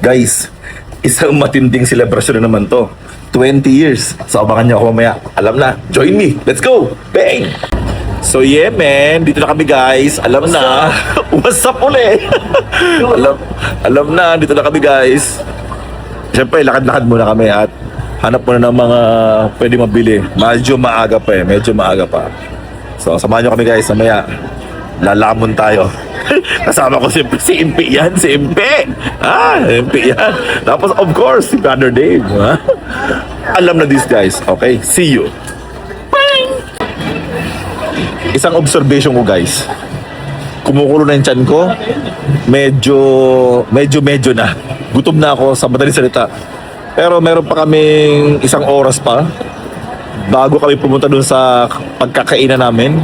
Guys, isang matinding selebrasyon na naman to. 20 years. So abangan niyo ako mamaya. Alam na, join me. Let's go! Bang! So yeah, man. Dito na kami, guys. Alam na. What's up ulit? alam na. Dito na kami, guys. Siyempre, lakad-lakad muna kami at hanap muna ng mga pwede mabili. Medyo maaga pa eh. Medyo maaga pa. So, samahan nyo kami, guys. Mamaya, lalamon tayo. Kasama ko siyempre si MP yan. Si MP. MP yan. Tapos, of course, si Brother Dave. Alam na this, guys. Okay? See you. Isang observation ko, guys. Kumukulo na yung tiyan ko. Medyo na. Gutom na ako sa madaling salita. Pero meron pa kaming isang oras pa bago kami pumunta dun sa pagkakainan namin.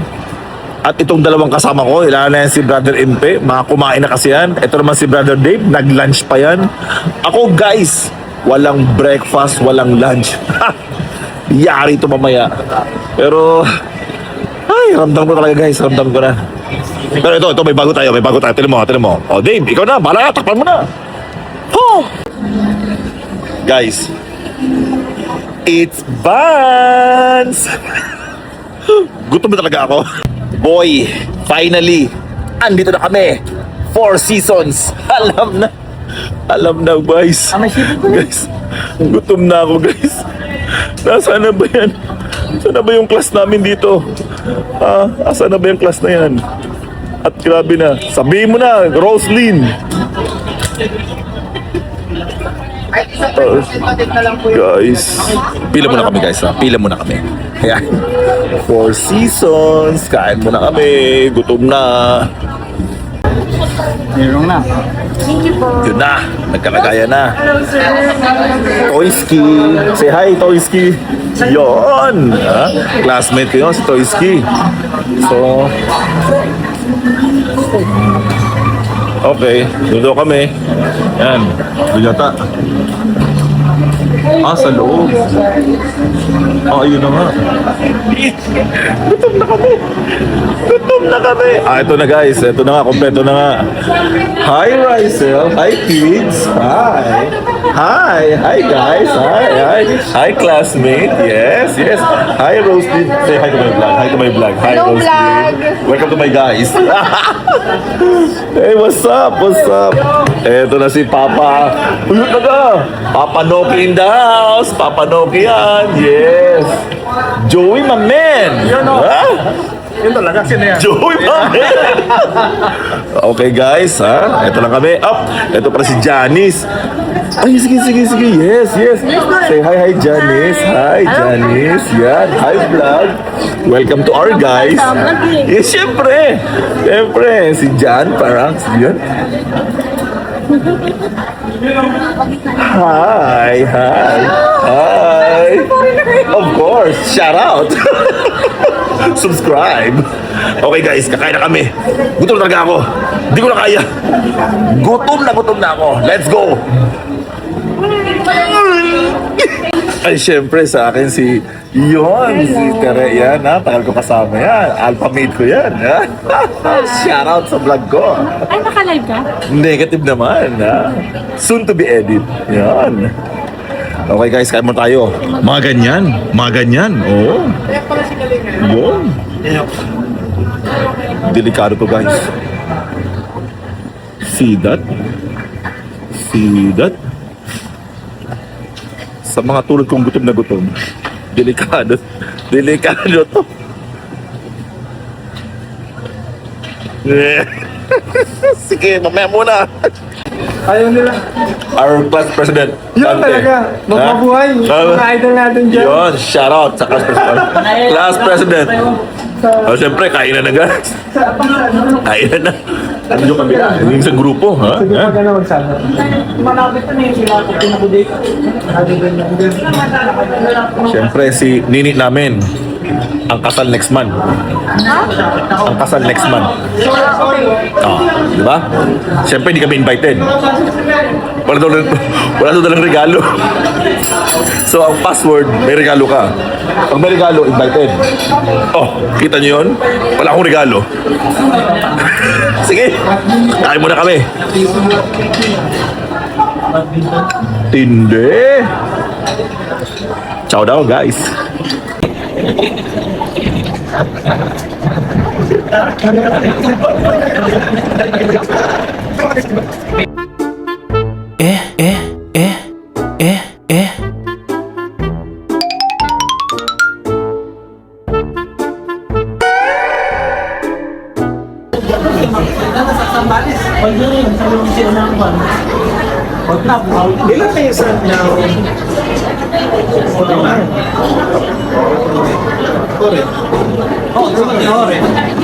At itong dalawang kasama ko, ilan na yan si Brother MP. Mga kumain na kasi yan. Ito naman si Brother Dave. Nag-lunch pa yan. Ako, guys, walang breakfast, walang lunch. Yari ito mamaya. Pero ramdam ko talaga, guys. Ramdam ko na. Pero ito, may bago tayo. Tinan mo. O, Dave, ikaw na. Bahala, takpan mo na. Oh! Guys, it's Vans! Gutom na talaga ako. Boy, finally, andito na kami. 4 seasons. Alam na, guys. Guys, gutom na ako, guys. Nasaan na ba yan? Saan na ba yung class namin dito? Asan na ba yung class na yan? At grabe na. Sabihin mo na, Roslyn. Guys, pila muna kami, guys. Pila muna kami. Ayan. 4 seasons. Kain muna kami. Gutom na. Meron na. Yun na. Nagkakagaya na. Hello, sir. Toyski. Say hi, Toyski. Yun. Classmate ko yun, si Toyski. So, okay. Doon kami. Yan. Doon yata. Sa loob. Ayun na nga. Gutom na kami. Ito na, guys. Ito na nga. Kompleto na nga. Hi, Rysel. Hi, kids. Hi, guys. Hi, classmate. Yes. Hi, Roasted. Say hi to my vlog. Hi, Hello, Roasted. vlog. Welcome to my guys. Hey, what's up? Eto na si Papa. Uyot na ka. Papa Noki in the house. Papa Noki yan. Yes. Joey, my man. Yun talaga, sino yan? Joey, my man. Okay, guys. Eto lang kami. Eto para si Janice. Ay, sige. Yes. Say hi, Janice. Hi, Janice. Yan. Hi, vlog. Welcome to our guys. Yes, syempre. Si Jan, parang. Yan. Hi. Of course. Shout out. Subscribe. Okay, guys, kakain na kami. Gutom na talaga ako. Hindi ko na kaya. Gutom na ako. Let's go. Ay, syempre sa akin si Tere yan, tagal ko kasama yan. Alpha mate ko yan, Shout out sa vlog ko. Ay, naka-live ka? Negative naman, Soon to be edit. Yan. Okay, guys, kain mo tayo. Mga ganyan. Oo. Yun. Delikado to, guys. See that? Sa mga tulad kong gutom na gutom, delikado to. Sige, mamaya muna. Ayaw nila. Our class president. Yun Dante. talaga. Magpabuhay. Mga idol natin dyan. Yun, shout out sa class president. Class president. Siyempre, kainan na, guys. Kainan na. Ano yung kabila? Yung sa grupo, ha? Sige pa ka na magsama. Malapit na yung sila ko pinakudate. Siyempre, si Nini namin. Ang kasal next month. Di ba? Siyempre, hindi kami invited. Wala daw lang regalo. So, ang password, may regalo ka. Pag may regalo, invited. Oh, kita nyo yun? Wala akong regalo. Sige, kain muna kami. Tindi. Ciao daw, guys. Ilan na yung saan na?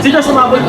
Sino sumabot?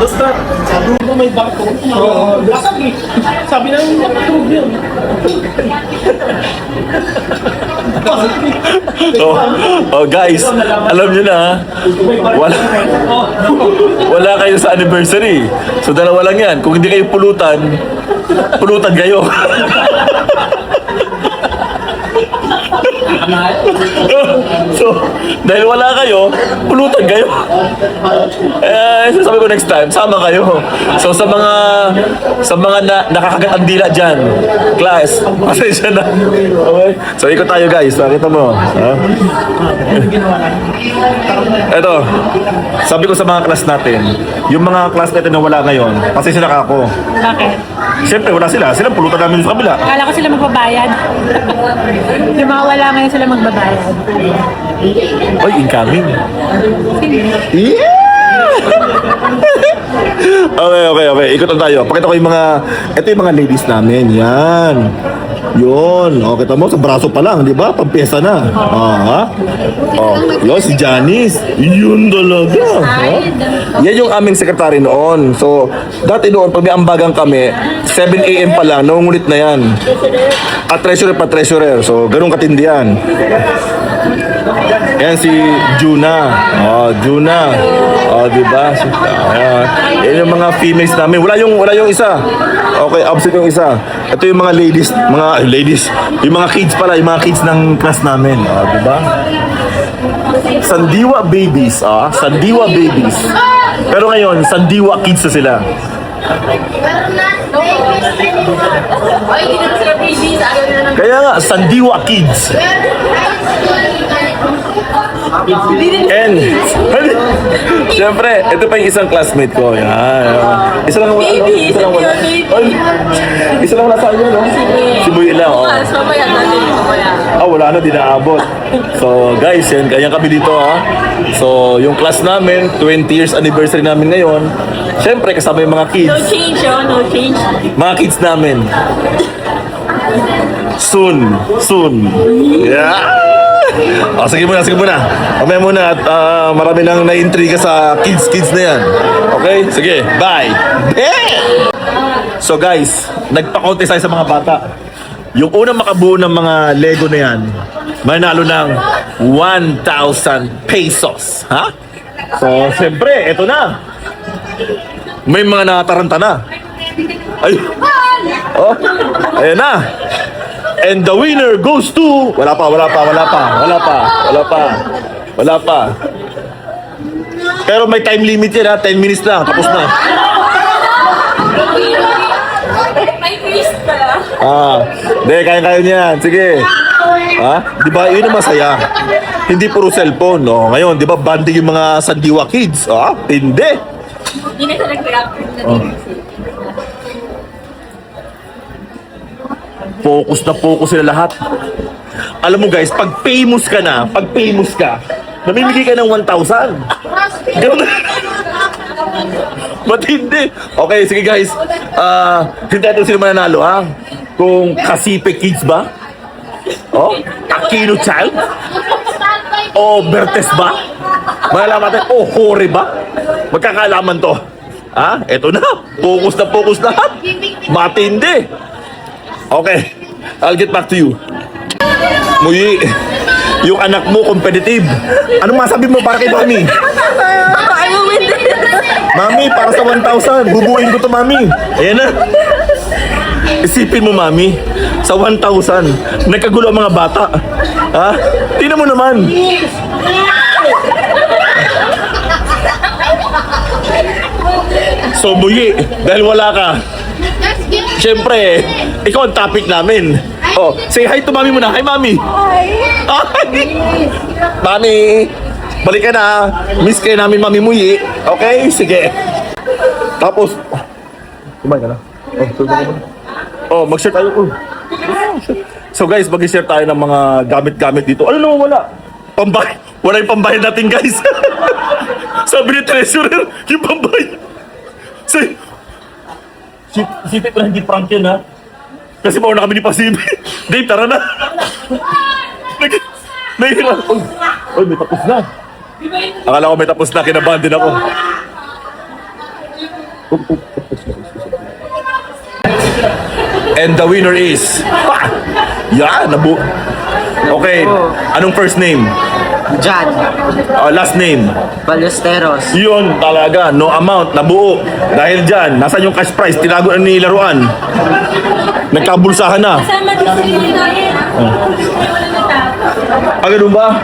Basta, sabi ko may bako. Sabi na yung matulog yun. Oh guys, alam nyo na, wala kayo sa anniversary. So dalawa lang yan. Kung hindi kayo pulutan kayo. So, dahil wala kayo, pulutan kayo. Sabi ko next time, sama kayo. So sa mga nakakagat ang dila dyan, class, pasensya na. Okay? So ikot tayo guys, nakita mo. Ha? Eto, sabi ko sa mga class natin, yung mga class natin na wala ngayon, pasensya na ako. Bakit? Siyempre wala sila, sila pulutan namin sa kabila. Akala ko sila magbabayad. Yung mga wala ngayon sila magbabayad. Oy, incoming. Yeah! Okay. Ikot na tayo. Pakita ko yung mga, ito yung mga ladies namin. Yan. Yun. O, kita mo, sa braso pa lang, di ba? Pampiyesa na. Ha? O, yun, si Janice. Yun talaga. Yan yung aming sekretary noon. So, dati noon, pag may ambagan kami, 7 a.m. pa lang, nangungulit na yan. At treasurer pa treasurer. So, ganun katindi yan. Yan si Juna. Juna. Di ba? Ayan. Yan yung mga females namin. Wala yung isa. Okay, absent yung isa. Ito yung mga ladies. Yung mga kids pala, yung mga kids ng class namin. Di ba? Sandiwa babies. Sandiwa babies. Pero ngayon, Sandiwa kids na sila. Kaya nga, Sandiwa kids. And, siyempre, ito pa yung isang classmate ko. Yan. Isa lang wala. Isa lang nasa inyo, no? Si Boy lang. Wala na, di naabot. So, guys, yan kami dito, ha? So, yung class namin, 20 years anniversary namin ngayon. Siyempre, kasama yung mga kids. No change, no change. Mga kids namin. Soon. Yeah! Sige muna. Mamaya muna at marami nang na-intriga sa kids na yan. Okay? Sige, bye! So guys, nagpa-contest tayo sa mga bata. Yung unang makabuo ng mga Lego na yan, manalo ng 1,000 pesos. Ha? So, siyempre, eto na. May mga nakataranta na. Ay! Ayan na! And the winner goes to... Wala pa. Pero may time limit yan, ha? 10 minutes lang, tapos na. May twist pala. Kaya niyan. Sige. Ha? Di ba? Yun ang masaya. Hindi puro cellphone, no? Ngayon, di ba, banding yung mga sandiwa kids? Ha? Hindi. Hindi na talaga reactor na Oh. Focus sila lahat. Alam mo guys, pag famous ka, namimigay ka ng 1,000. Ganun. Matindi. Okay, sige guys. Hindi natin sila mananalo, ha? Kung Kasipe Kids ba? Oh? Aquino Child? O Bertes ba? Malalaman natin, o Hore ba? Magkakaalaman to. Ha? Eto na. Focus lahat. Matindi. Okay. I'll get back to you. Muyi, yung anak mo competitive. Anong masabi mo para kay Mami? I will win this. Mami, para sa 1,000, bubuin ko to, Mami. Ayan na. Isipin mo, Mami, sa 1,000, nagkagulo ang mga bata. Ha? Tingnan mo naman. So, Muyi, dahil wala ka, syempre, ikaw ang topic namin. Oh, say hi to Mami muna. Hi, Mami. Hi. Mami, balik ka na. Miss kayo namin, Mami Muyi. Okay? Sige. Tapos, kumain ka na. Oh, mag-share tayo. So guys, mag-share tayo ng mga gamit-gamit dito. Ano naman wala? Pambayad. Wala yung pambayad natin, guys. Sabi ni treasurer, yung pambayad. Sipit na hindi prank yun, ha? Kasi mauna kami ni Pasibi. Dave, tara na. Nahihirap. Oy, may tapos na. Akala ko may tapos na, kinabahan din ako. And the winner is... Ha! Yeah, Okay, anong first name? John Last name? Ballesteros. Yun talaga, no amount, nabuo. Dahil dyan, nasan yung cash prize? Tinago na ni Laruan. Nagkabulsahan na. Kasama din si Ryan. Ganun ba?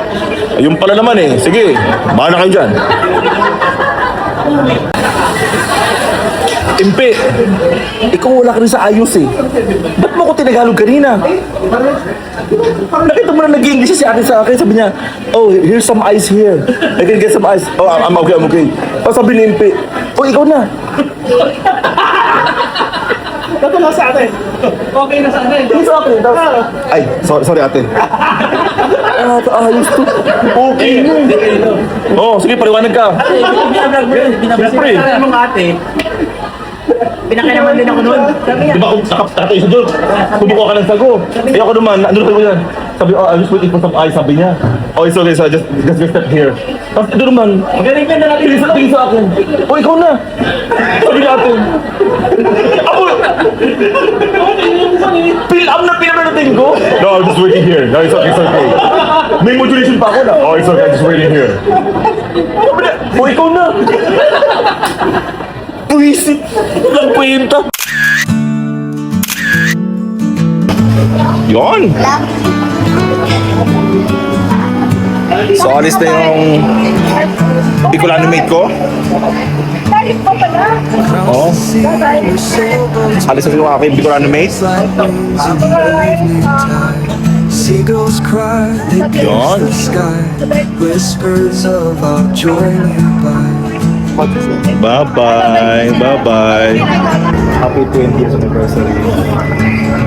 Ayun pala naman eh. Sige, bahala kayo dyan. Impe, ikaw wala ka rin sa ayos eh. Ba't mo ko tinagalog kanina? Nakita mo na nag-i-English si akin sa akin. Sabi niya, oh, here's some ice here. I can get some ice. Oh, I'm okay. Oh, sabi ni Impe, oh, ikaw na. Dato na sa atin. Okay na sa atin. Ito sa akin. Ay, sorry ate. Ayos to. Okay na. Oh, sige, paliwanag ka. Siyempre. Anong ate? Pinakailaman din ako noon. Di ba kung nakaptatay sa doon? Kumukuha ka ng sago. Eh ako naman, ano tayo yan? Sabi, oh, I'm just waiting for some ice, sabi niya. Oh, it's okay, so just step here. Tapos ito naman, magaling ka na natin. Tingin sa akin. Oh, ikaw na. Sabi natin. Ako! Fill up na pinamanating ko. No, I'm just waiting here. No, it's okay. May modulation pa ako na. Oh, it's okay, I'm just waiting here. Sabi niya, oh, ikaw na. Puisip. Walang kwenta. Yun. So, alis na yung Bicolano mate ko. Oo. Alis na yung aking Bicolano mate. Seagulls cry, they pierce the sky. Whispers of our joy nearby. Bye-bye. Happy 20th anniversary.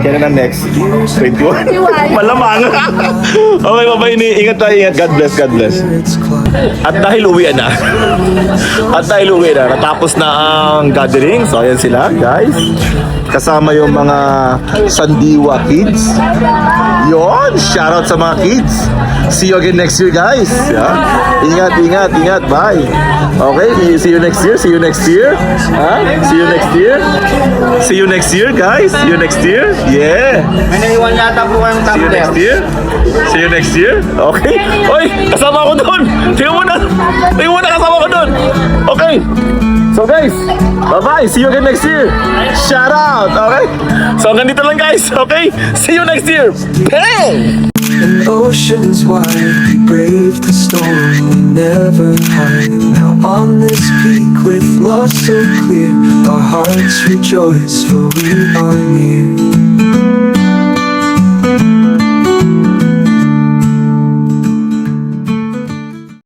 Kailan na next? 21? Malamang. Okay, bye-bye. Ingat tayo, ingat. God bless. It's climb. At dahil uwi na. Natapos na ang gathering. So, ayan sila, guys. Kasama yung mga Sandiwa kids. Yon, shoutout sa mga kids. See you again next year, guys. Yeah? Ingat. Bye. Okay, see you next year. Huh? See you next year, guys. See you next year. Yeah. May naiwan yata po kayong See you next year. Okay. Oy, kasama ko doon. Tingnan mo na kasama ko doon. Okay. So guys, bye-bye. See you again next year. Shout out. Okay. So hanggang dito lang, guys. Okay. See you next year. Bang! An ocean's wide, we brave the storm, we never hide. Now on this peak with lost so clear, our hearts rejoice for we are near.